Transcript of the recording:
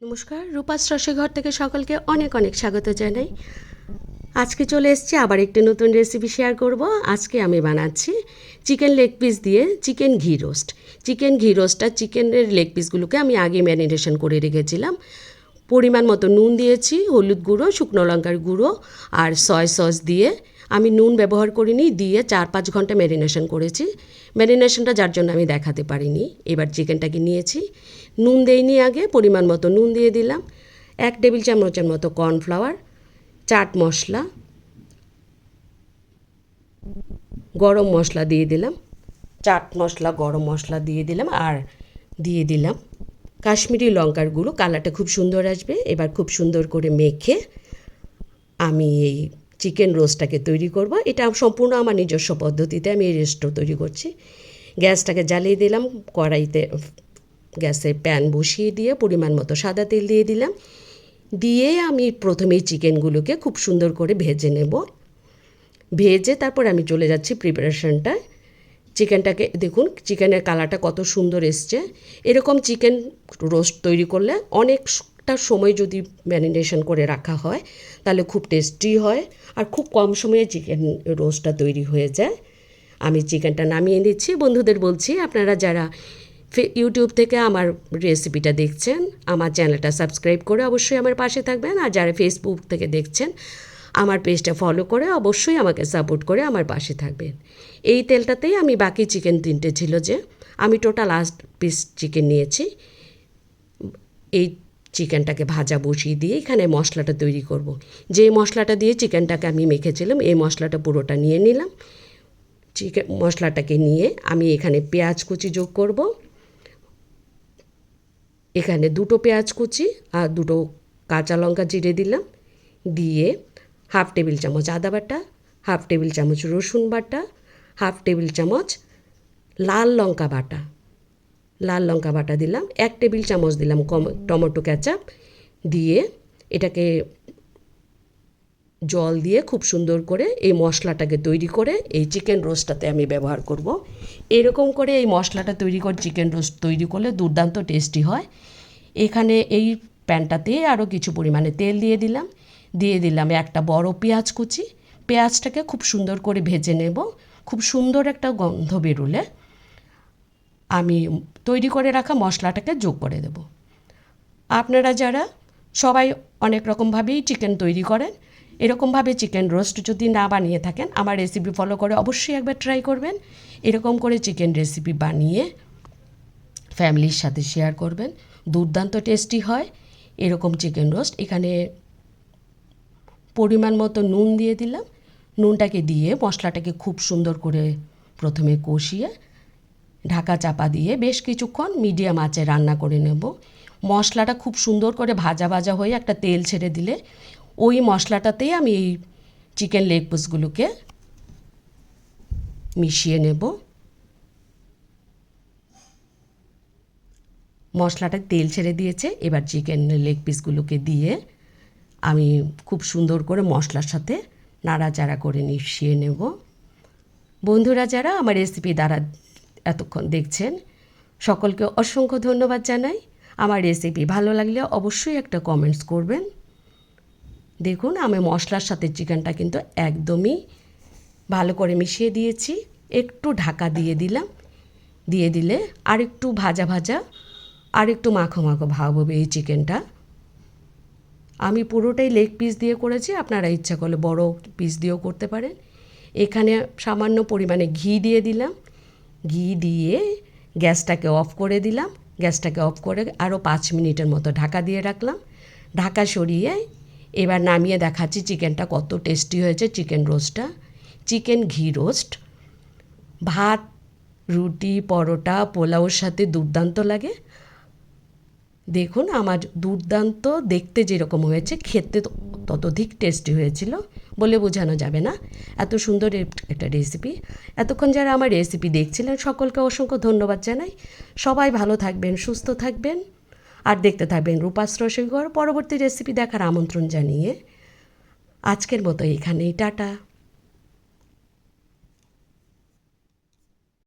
নমস্কার, রূপাস রসেঘর থেকে সকলকে অনেক অনেক স্বাগত জানাই। আজকে চলে এসেছি আবার একটি নতুন রেসিপি শেয়ার করব। আজকে আমি বানাচ্ছি চিকেন লেগ পিস দিয়ে চিকেন ঘি রোস্ট। চিকেন ঘি রোস্টটা চিকেনের লেগ পিসগুলোকে আমি আগে ম্যারিনেশন করে রেখেছিলাম। পরিমাণ মতো নুন দিয়েছি, হলুদ গুঁড়ো, শুকনো লঙ্কার গুঁড়ো আর সয় সস দিয়ে, আমি নুন ব্যবহার করিনি, দিয়ে 4-5 ঘন্টা ম্যারিনেশন করেছি। ম্যারিনেশনটা যার জন্য আমি দেখাতে পারিনি। এবার চিকেনটাকে নিয়েছি, নুন দেইনি আগে, পরিমাণ মতো নুন দিয়ে দিলাম, 1 টেবিল চামচের মতো কর্নফ্লাওয়ার, চাট মশলা, গরম মশলা দিয়ে দিলাম, চাট মশলা, গরম মশলা দিয়ে দিলাম, আর দিয়ে দিলাম কাশ্মীরি লঙ্কার গুঁড়ো। কালারটা খুব সুন্দর আসবে। এবার খুব সুন্দর করে মেখে আমি এই চিকেন রোস্টটাকে তৈরি করব। এটা সম্পূর্ণ আমার নিজস্ব পদ্ধতিতে আমি এই রোস্টটা তৈরি করছি। গ্যাসটাকে জ্বালিয়ে দিলাম, কড়াইতে গ্যাসে প্যান বসিয়ে দিয়ে পরিমাণ মতো সাদা তেল দিয়ে দিলাম। দিয়ে আমি প্রথমেই চিকেনগুলোকে খুব সুন্দর করে ভেজে নেব। ভেজে তারপর আমি চলে যাচ্ছি প্রিপারেশনটায়। চিকেনটাকে দেখুন, চিকেনের কালারটা কত সুন্দর এসছে। এরকম চিকেন রোস্ট তৈরি করলে অনেকটা সময় যদি ম্যারিনেশন করে রাখা হয় তাহলে খুব টেস্টি হয়, আর খুব কম সময়ে চিকেন রোস্টটা তৈরি হয়ে যায়। আমি চিকেনটা নামিয়ে নিচ্ছি। বন্ধুদের বলছি, আপনারা যারা ইউটিউব থেকে আমার রেসিপিটা দেখছেন, আমার চ্যানেলটা সাবস্ক্রাইব করে অবশ্যই আমার পাশে থাকবেন। আর যারা ফেসবুক থেকে দেখছেন, আমার পেজটা ফলো করে অবশ্যই আমাকে সাপোর্ট করে আমার পাশে থাকবেন। এই তেলটাতেই আমি বাকি চিকেন 3টে ছিল, যে আমি টোটাল 8 পিস চিকেন নিয়েছি। এই চিকেনটাকে ভাজা বসিয়ে দিয়ে এখানে মশলাটা তৈরি করব। যে মশলাটা দিয়ে চিকেনটাকে আমি মেখেছিলাম, এই মশলাটা পুরোটা নিয়ে নিলাম। চিকেন মশলাটাকে নিয়ে আমি এখানে পেঁয়াজ কুচি যোগ করব। এখানে 2টো পেঁয়াজ কুচি আর 2টো কাঁচা লঙ্কা চিড়ে দিলাম। দিয়ে 1/2 টেবিল চামচ আদা বাটা, 1/2 টেবিল চামচ রসুন বাটা, 1/2 টেবিল চামচ লাল লঙ্কা বাটা দিলাম, 1 টেবিল চামচ দিলাম টমেটো কেচাপ। দিয়ে এটাকে জল দিয়ে খুব সুন্দর করে এই মশলাটাকে তৈরি করে এই চিকেন রোস্টটাতে আমি ব্যবহার করব। এরকম করে এই মশলাটা তৈরি করে চিকেন রোস্ট তৈরি করলে দুর্দান্ত টেস্টি হয়। এখানে এই প্যানটাতে আরও কিছু পরিমাণে তেল দিয়ে দিলাম একটা বড় পেঁয়াজ কুচি। পেঁয়াজটাকে খুব সুন্দর করে ভেজে নেব। খুব সুন্দর একটা গন্ধ বেরোলে আমি তৈরি করে রাখা মশলাটাকে যোগ করে দেব। আপনারা যারা সবাই অনেক রকমভাবেই চিকেন তৈরি করেন, এরকমভাবে চিকেন রোস্ট যদি না বানিয়ে থাকেন, আমার রেসিপি ফলো করে অবশ্যই একবার ট্রাই করবেন। এরকম করে চিকেন রেসিপি বানিয়ে ফ্যামিলির সাথে শেয়ার করবেন। দুর্দান্ত টেস্টি হয় এরকম চিকেন রোস্ট। এখানে পরিমাণ মতো নুন দিয়ে দিলাম। নুনটাকে দিয়ে মশলাটাকে খুব সুন্দর করে প্রথমে কষিয়ে ঢাকা চাপা দিয়ে বেশ কিছুক্ষণ মিডিয়াম আঁচে রান্না করে নেব। মশলাটা খুব সুন্দর করে ভাজা ভাজা হয়ে একটা তেল ছেড়ে দিলে ওই মশলাটাতেই আমি এই চিকেন লেগ পিসগুলোকে মিশিয়ে নেব। মশলাটা তেল ছেড়ে দিয়েছে, এবার চিকেন লেগ পিসগুলোকে দিয়ে আমি খুব সুন্দর করে মশলার সাথে নাড়াচাড়া করে মিশিয়ে নেব। বন্ধুরা যারা আমার রেসিপি দ্বারা এতক্ষণ দেখছেন, সকলকে অসংখ্য ধন্যবাদ জানাই। আমার রেসিপি ভালো লাগলে অবশ্যই একটা কমেন্টস করবেন। দেখুন, আমি মশলার সাথে চিকেনটা কিন্তু একদমই ভালো করে মিশিয়ে দিয়েছি। একটু ঢাকা দিয়ে দিলাম। দিয়ে দিলে আর একটু ভাজা ভাজা, আর একটু মাখো মাখো ভাব হবে এই চিকেনটা। আমি পুরোটাই লেগ পিস দিয়ে করেছি, আপনারা ইচ্ছা করলে বড় পিস দিয়েও করতে পারেন। এখানে সামান্য পরিমাণে ঘি দিয়ে দিলাম। ঘি দিয়ে গ্যাসটাকে অফ করে দিলাম। গ্যাসটাকে অফ করে আরও 5 মিনিটের মতো ঢাকা দিয়ে রাখলাম। ঢাকা সরিয়ে এবার নামিয়ে দেখাচ্ছি চিকেনটা কত টেস্টি হয়েছে। চিকেন রোস্টটা, চিকেন ঘি রোস্ট ভাত, রুটি, পরোটা, পোলাওর সাথে দুর্দান্ত লাগে। দেখুন, আমার দুর্দান্ত দেখতে যেরকম হয়েছে, খেতে ততোধিক টেস্টি হয়েছিল, বলে বোঝানো যাবে না। এত সুন্দর একটা রেসিপি। এতক্ষণ যারা আমার রেসিপি দেখছিলেন সকলকে অসংখ্য ধন্যবাদ জানাই। সবাই ভালো থাকবেন, সুস্থ থাকবেন, আর দেখতে থাকবেন রূপাস রসেঘর। পরবর্তী রেসিপি দেখার আমন্ত্রণ জানিয়ে আজকের মতো এখানেই টাটা।